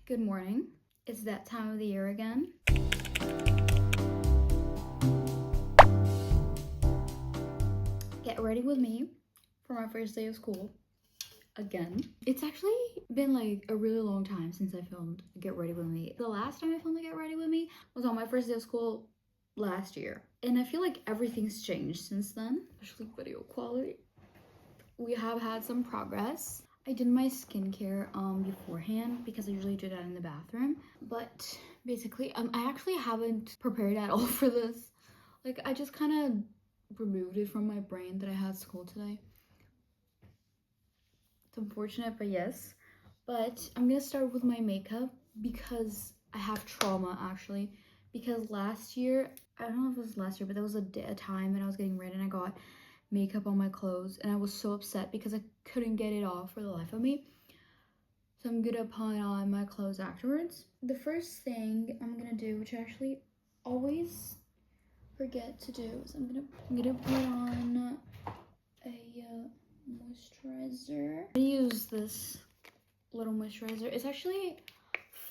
Good morning. It's that time of the year again. Get ready with me for my first day of school again. It's actually been like a really long time since I filmed Get Ready With Me. The last time I filmed Get Ready With Me was on my first day of school last year. And I feel like everything's changed since then, especially video quality. We have had some progress. I did my skincare beforehand because I usually do that in the bathroom. But basically, I actually haven't prepared at all for this. Like, I just kind of removed it from my brain that I had school today. It's unfortunate, but yes. But I'm gonna start with my makeup because I have trauma, actually. Because last year, I don't know if it was last year, but there was a time when I was getting ready and I got makeup on my clothes and I was so upset because I couldn't get it off for the life of me. So I'm gonna put on my clothes afterwards. The first thing I'm gonna do, which I actually always forget to do, is I'm gonna put on a moisturizer. I use this little moisturizer. It's actually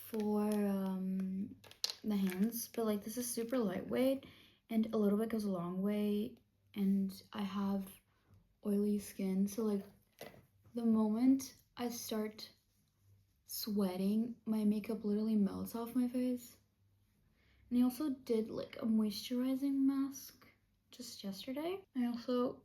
for the hands, but like this is super lightweight and a little bit goes a long way. And I have oily skin, so like the moment I start sweating, my makeup literally melts off my face. And I also did like a moisturizing mask just yesterday. I also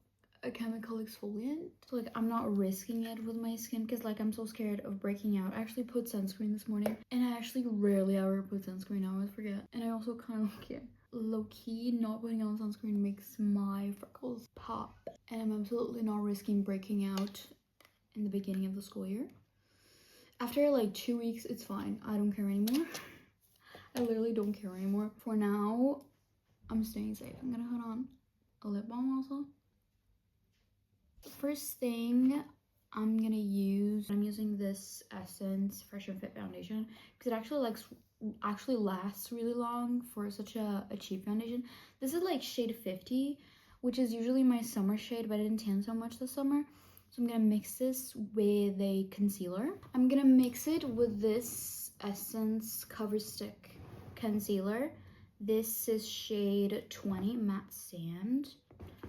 a chemical exfoliant, so like I'm not risking it with my skin because like I'm so scared of breaking out. I actually put sunscreen this morning and I actually rarely ever put sunscreen. I always forget. And I also kind of like low-key not putting on sunscreen makes my freckles pop, and I'm absolutely not risking breaking out in the beginning of the school year. After like 2 weeks, it's fine. I don't care anymore. I literally don't care anymore. For now, I'm staying safe. I'm gonna put on a lip balm also. First thing I'm using this Essence Fresh and Fit foundation because it actually lasts really long for such a cheap foundation. This is like shade 50, which is usually my summer shade, but I didn't tan so much this summer. So I'm gonna mix this with a concealer. I'm gonna mix it with this Essence Cover Stick concealer. This is shade 20 Matte Sand.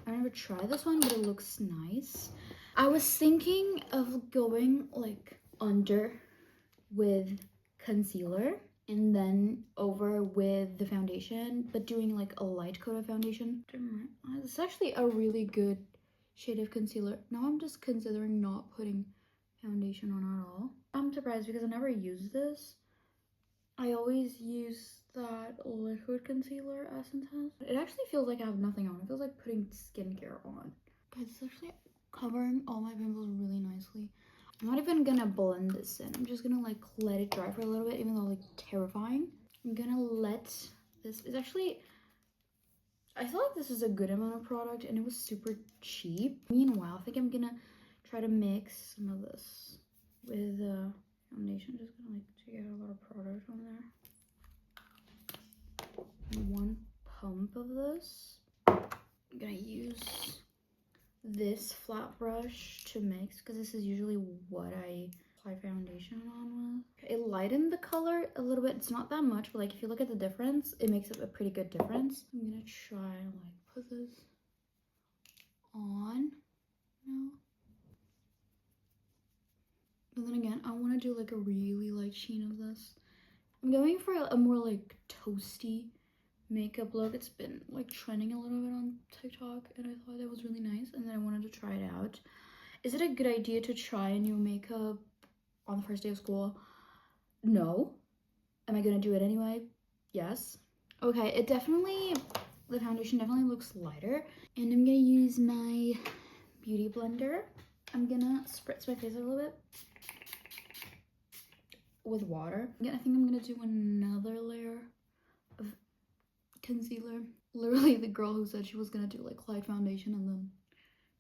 I've never tried this one, but it looks nice. I was thinking of going like under with concealer and then over with the foundation, but doing like a light coat of foundation. It's actually a really good shade of concealer. Now I'm just considering not putting foundation on at all. I'm surprised because I never use this. I always use that liquid concealer Essence has. It actually feels like I have nothing on. It feels like putting skincare on. Guys, it's actually covering all my pimples really nicely. I'm not even gonna blend this in. I'm just gonna like let it dry for a little bit, even though like terrifying. I'm gonna let this, it's actually, I feel like this is a good amount of product and it was super cheap. Meanwhile, I think I'm gonna try to mix some of this with foundation. Just gonna like to get a lot of product on there. One pump of this. I'm gonna use this flat brush to mix because this is usually what I apply foundation on with. It lightened the color a little bit. It's not that much, but like if you look at the difference, it makes a pretty good difference. I'm gonna try and like put this on now. But then again, I want to do like a really light sheen of this. I'm going for a more like toasty makeup look. It's been like trending a little bit on TikTok and I thought that was really nice and then I wanted to try it out. Is it a good idea to try a new makeup on the first day of school? No. Am I gonna do it anyway? Yes. Okay, the foundation definitely looks lighter, and I'm gonna use my beauty blender. I'm gonna spritz my face a little bit with water. I think I'm gonna do another layer of concealer. Literally the girl who said she was gonna do like light foundation and then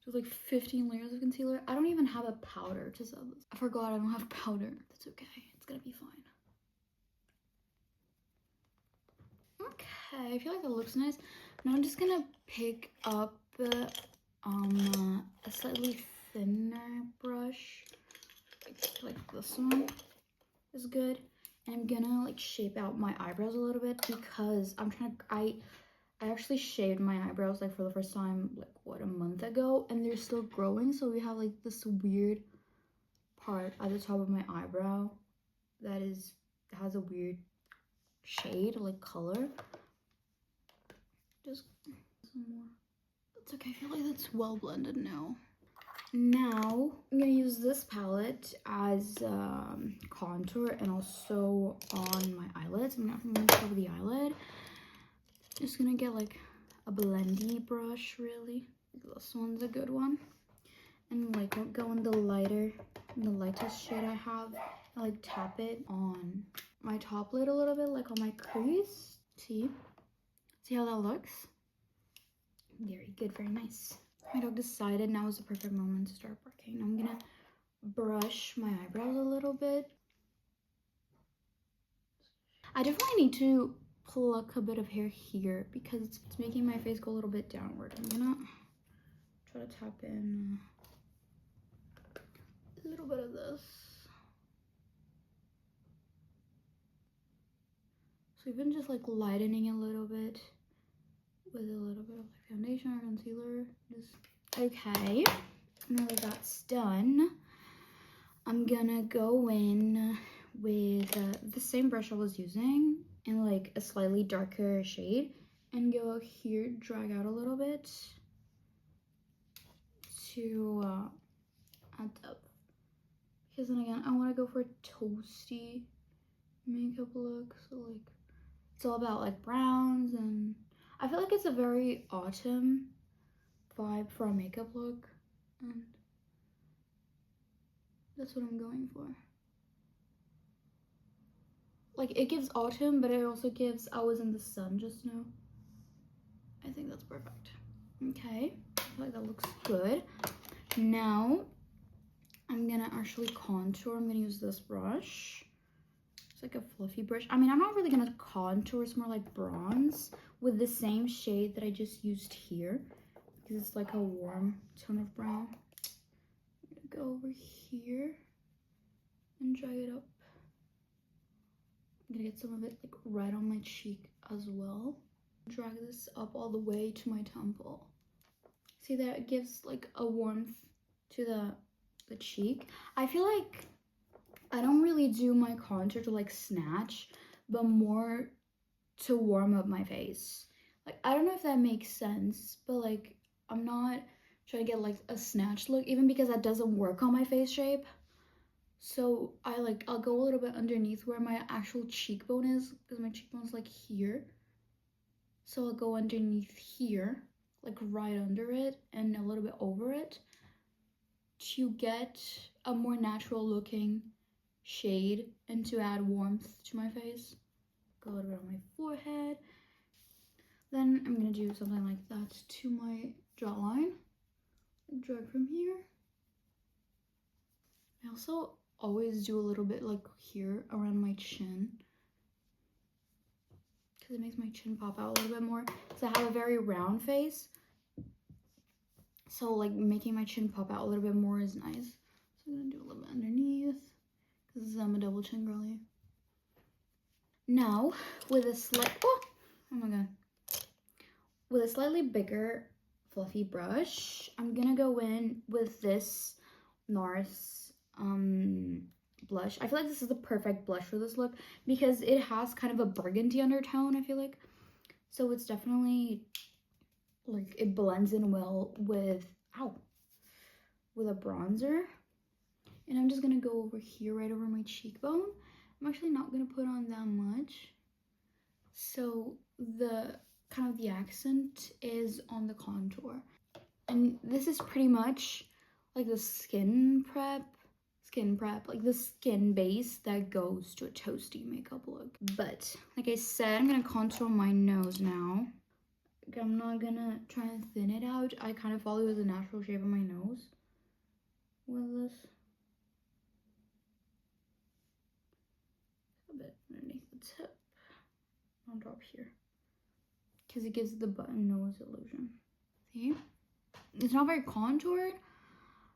there's like 15 layers of concealer. I don't even have a powder to sell this. I forgot I don't have powder. That's okay. It's gonna be fine. Okay, I feel like that looks nice. Now I'm just gonna pick up a slightly thinner brush. Like this one is good. And I'm gonna like shape out my eyebrows a little bit because I actually shaved my eyebrows like for the first time like what, a month ago, and they're still growing, so we have like this weird part at the top of my eyebrow that has a weird shade, like color. Just some more. It's okay, I feel like that's well blended now. Now I'm gonna use this palette as contour and also on my eyelids. I'm gonna cover the eyelid. Just gonna get like a blendy brush, really. This one's a good one. And like I'll go in the lightest shade I have, and like tap it on my top lid a little bit, like on my crease. See how that looks? Very good, very nice. My dog decided now is the perfect moment to start barking. I'm gonna brush my eyebrows a little bit. I definitely need to pluck a bit of hair here because it's making my face go a little bit downward. I'm gonna try to tap in a little bit of this. So even just like lightening a little bit with a little bit of like foundation or concealer. Just okay. Now that that's done, I'm gonna go in with the same brush I was using in like a slightly darker shade and go here, drag out a little bit to add depth. Because then again, I want to go for a toasty makeup look. So like, it's all about like browns, and I feel like it's a very autumn vibe for a makeup look, and that's what I'm going for. Like, it gives autumn, but it also gives I was in the sun just now. I think that's perfect. Okay, I feel like that looks good. Now I'm gonna actually contour. I'm gonna use this brush. It's like a fluffy brush. I mean, I'm not really gonna contour, it's more like bronze with the same shade that I just used here because it's like a warm tone of brown. I'm gonna go over here and drag it up. I'm gonna get some of it like right on my cheek as well. Drag this up all the way to my temple. See that it gives like a warmth to the cheek. I feel like I don't really do my contour to like snatch, but more to warm up my face. Like, I don't know if that makes sense, but like I'm not trying to get like a snatch look, even because that doesn't work on my face shape. So I'll go a little bit underneath where my actual cheekbone is, because my cheekbone's like here. So I'll go underneath here, like right under it and a little bit over it, to get a more natural looking shade and to add warmth to my face. Go a little bit on my forehead. Then I'm gonna do something like that to my jawline. Drag from here. I also always do a little bit like here around my chin, because it makes my chin pop out a little bit more, because I have a very round face. So like making my chin pop out a little bit more is nice. So I'm gonna do a little bit underneath, because I'm a double chin girly. Now with a oh my god. With a slightly bigger fluffy brush, I'm gonna go in with this NARS blush. I feel like this is the perfect blush for this look because it has kind of a burgundy undertone, I feel like. So it's definitely like it blends in well with with a bronzer. And I'm just gonna go over here, right over my cheekbone. I'm actually not gonna put on that much. So the kind of the accent is on the contour. And this is pretty much like the skin prep, like the skin base that goes to a toasty makeup look. But like I said, I'm gonna contour my nose now. I'm not gonna try and thin it out. I kind of follow the natural shape of my nose with this. A bit underneath the tip, on top here, because it gives the button nose illusion. See? It's not very contoured,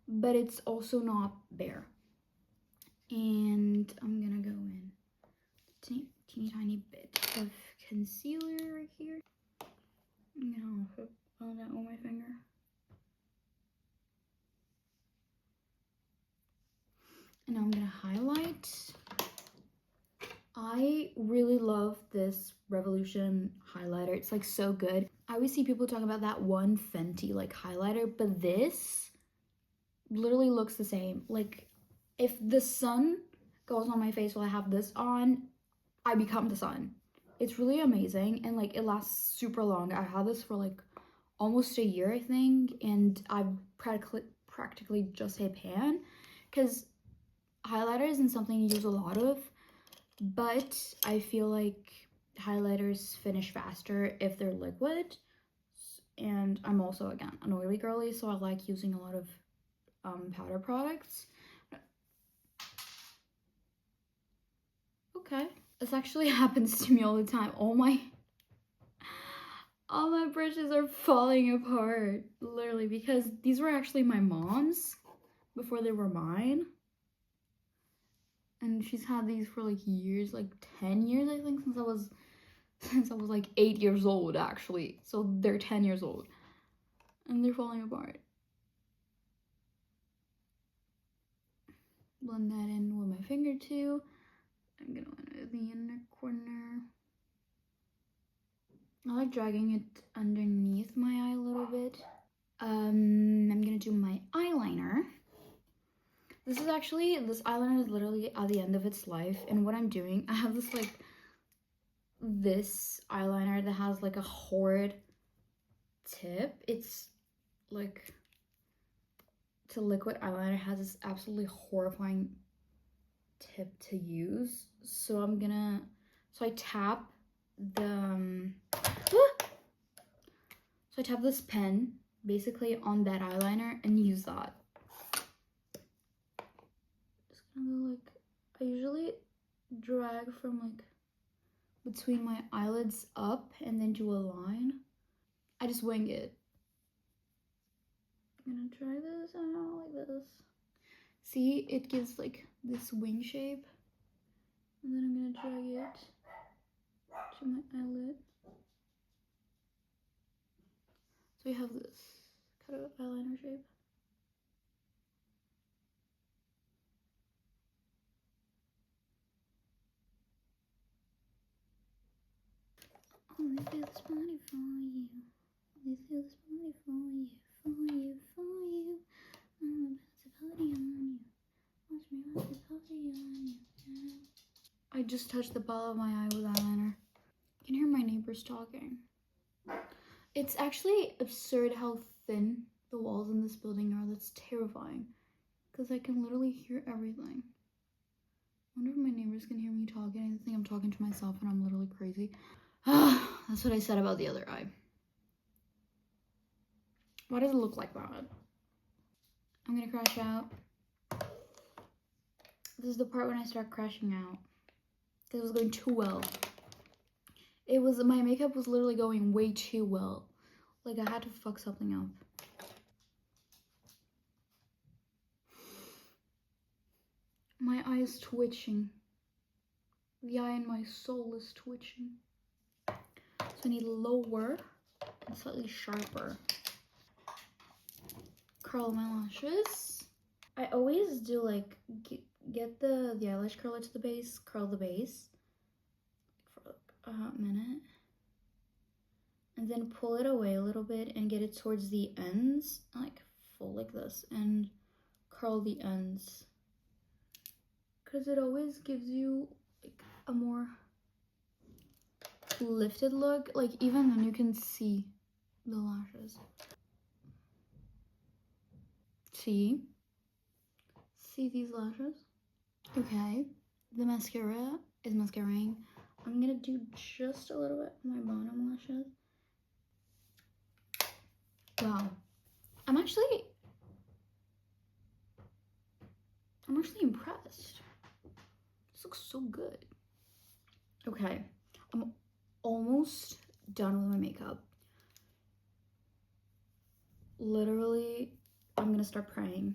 but it's also not bare. And I'm gonna go in teeny tiny bit of concealer right here. I'm gonna put all that on my finger. And now I'm gonna highlight. I really love this Revolution highlighter. It's like so good. I always see people talk about that one Fenty like highlighter, but this literally looks the same. Like if the sun goes on my face while I have this on, I become the sun. It's really amazing, and like it lasts super long. I had this for like almost a year, I think, and I practically just hit pan, because highlighter isn't something you use a lot of, but I feel like highlighters finish faster if they're liquid. And I'm also, again, an oily girly, so I like using a lot of powder products. Okay, this actually happens to me all the time. All my brushes are falling apart, literally, because these were actually my mom's before they were mine. And she's had these for like years, like 10 years, I think, since I was like 8 years old, actually. So they're 10 years old. And they're falling apart. Blend that in with my finger too. I'm gonna want the inner corner. I like dragging it underneath my eye a little bit. I'm gonna do my eyeliner. This eyeliner is literally at the end of its life, and what I'm doing, I have this eyeliner that has like a horrid tip. It's like, it's a liquid eyeliner, has this absolutely horrifying tip to use. So I tap this pen basically on that eyeliner and use that. Just gonna like, I usually drag from like between my eyelids up and then do a line. I just wing it. I'm gonna try this out like this. See, it gives like this wing shape. And then I'm gonna drag it to my eyelid. So we have this kind of eyeliner shape. Only feel this body for you. Only feel this body for you, for you, for you. I'm about to party on you. Watch me rock the party on you. Yeah. I just touched the ball of my eye with eyeliner. You can hear my neighbors talking. It's actually absurd how thin the walls in this building are. That's terrifying, because I can literally hear everything. I wonder if my neighbors can hear me talking. I think I'm talking to myself and I'm literally crazy. That's what I said about the other eye. Why does it look like that? I'm gonna crash out. This is the part when I start crashing out, because it was going too well. My makeup was literally going way too well. Like I had to fuck something up. My eye is twitching. The eye in my soul is twitching. So I need lower and slightly sharper. Curl my lashes. I always do like get the eyelash curler to the base, curl the base for like a hot minute, and then pull it away a little bit and get it towards the ends, like fold like this and curl the ends, because it always gives you like a more lifted look. Like even then you can see the lashes. See these lashes? Okay, the mascara is mascaraing. I'm gonna do just a little bit on my bottom lashes. Wow, I'm actually impressed. This looks so good. Okay, I'm almost done with my makeup. Literally, I'm gonna start praying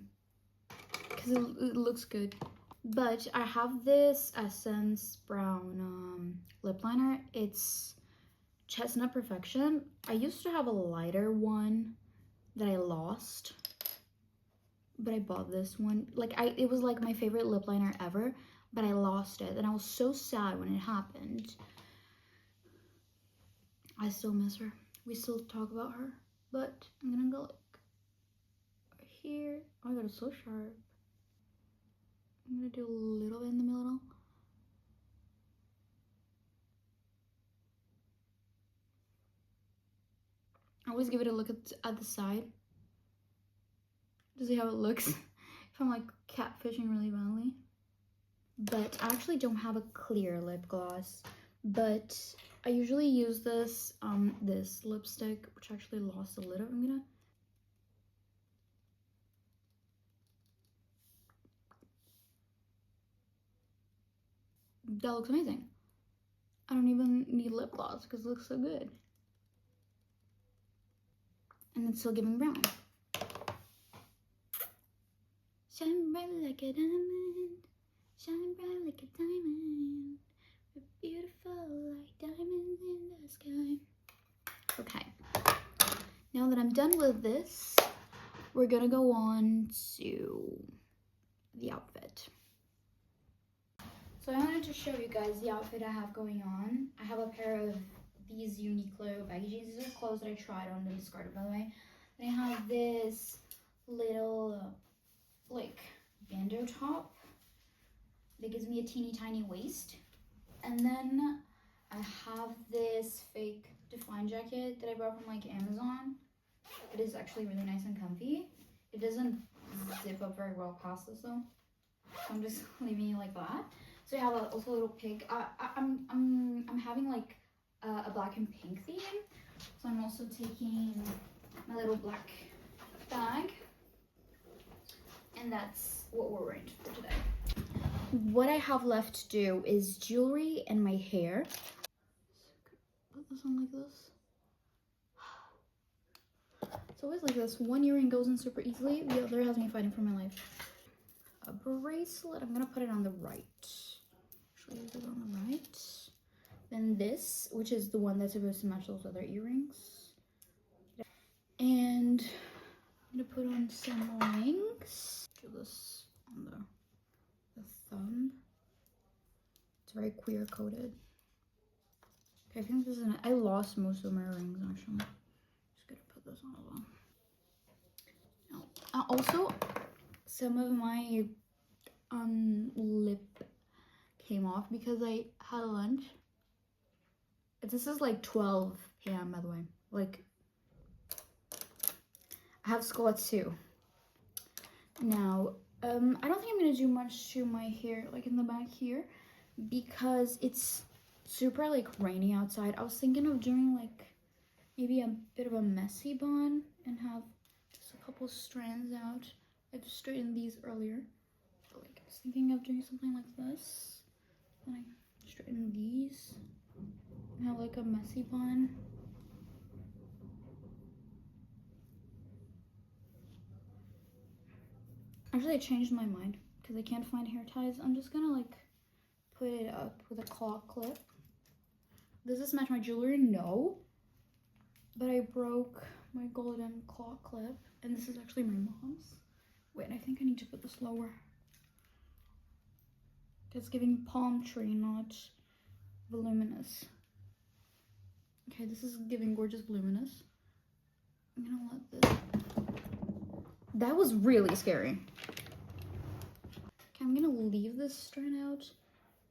because it looks good. But I have this Essence Brown lip liner. It's Chestnut Perfection. I used to have a lighter one that I lost, but I bought this one. Like, it was like my favorite lip liner ever, but I lost it, and I was so sad when it happened. I still miss her. We still talk about her, but I'm gonna go like here. Oh my god, it's so sharp. I'm gonna do a little bit in the middle. I always give it a look at the side to see how it looks if I'm like catfishing really badly. But I actually don't have a clear lip gloss, but I usually use this this lipstick, which actually lost a little. That looks amazing. I don't even need lip gloss because it looks so good. And it's still giving brown. Shine bright like a diamond, shine bright like a diamond, we're beautiful like diamonds in the sky. Okay, now that I'm done with this, we're gonna go on to the outfit. So I wanted to show you guys the outfit I have going on. I have a pair of these Uniqlo baggy jeans. These are clothes that I tried on and discarded, by the way. And I have this little like bandeau top that gives me a teeny tiny waist. And then I have this fake Define jacket that I bought from like Amazon. It is actually really nice and comfy. It doesn't zip up very well past this though, so I'm just leaving it like that. So I have also a little pink. I'm having like a black and pink theme, so I'm also taking my little black bag, and that's what we're wearing for today. What I have left to do is jewelry and my hair. Put this on like this. It's always like this. One earring goes in super easily. The other has me fighting for my life. A bracelet. I'm gonna put it on the right. Actually, is it on the right? Then this, which is the one that's supposed to match those other earrings. And I'm gonna put on some rings. Do this on the thumb. It's very queer coded. Okay, I think this is I lost most of my rings actually. Just gonna put this on as well. Now, also, some of my lip came off because I had lunch. This is like 12 p.m. by the way. Like, I have school at 2. Now, I don't think I'm gonna do much to my hair, like in the back here, because it's super like rainy outside. I was thinking of doing like maybe a bit of a messy bun and have just a couple strands out. I just straightened these earlier. But like, I was thinking of doing something like this. Then I straighten these and have like a messy bun. Actually, I changed my mind because I can't find hair ties. I'm just gonna like put it up with a claw clip. Does this match my jewelry? No. But I broke my golden claw clip, and this is actually my mom's. Wait, I think I need to put this lower. It's giving palm tree, not voluminous. Okay, this is giving gorgeous voluminous. I'm gonna let this. That was really scary. Okay, I'm gonna leave this strand out.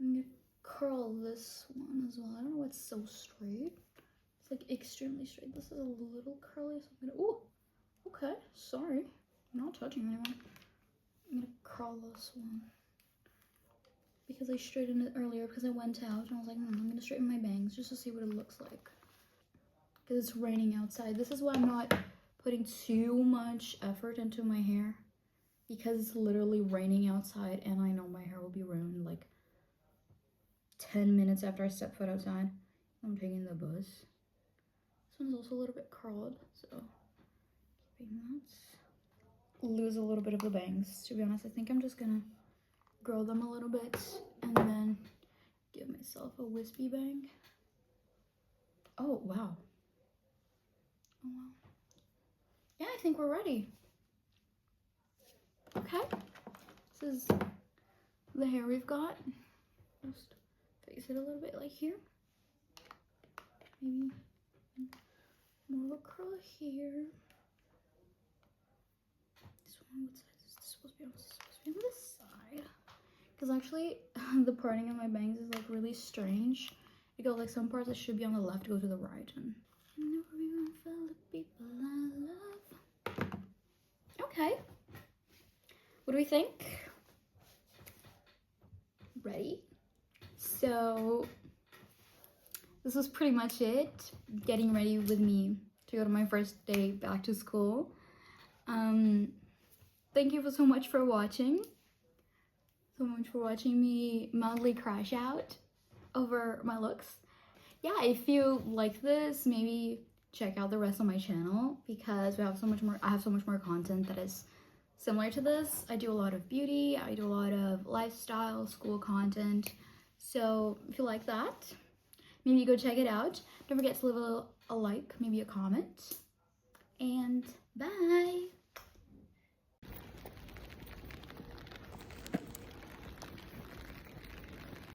I'm gonna curl this one as well. I don't know why it's so straight. It's like extremely straight. This is a little curly, so I'm gonna. Ooh, okay, sorry. I'm not touching anyone. I'm gonna curl this one because I straightened it earlier because I went out and I was like, I'm gonna straighten my bangs just to see what it looks like. Because it's raining outside. This is why I'm not putting too much effort into my hair, because it's literally raining outside and I know my hair will be ruined like 10 minutes after I step foot outside. I'm taking the bus. This one's also a little bit curled, so keeping that. Lose a little bit of the bangs, to be honest. I think I'm just gonna grow them a little bit and then give myself a wispy bang. Oh, wow. Oh, wow. Yeah, I think we're ready. Okay. This is the hair we've got. Just face it a little bit like here. Maybe more of a curl here. This one, what side is this supposed to be on? This is supposed to be on this side. Because actually, the parting of my bangs is like really strange. It goes like some parts that should be on the left go to the right. And people I love. Okay. What do we think? Ready? So this was pretty much it. Getting ready with me to go to my first day back to school. Thank you so much for watching. So much for watching me mildly crash out over my looks. Yeah, if you like this, maybe check out the rest of my channel because we have so much more. I have so much more content that is similar to this. I do a lot of beauty, I do a lot of lifestyle, school content. So if you like that, maybe go check it out. Don't forget to leave a like, maybe a comment, and bye.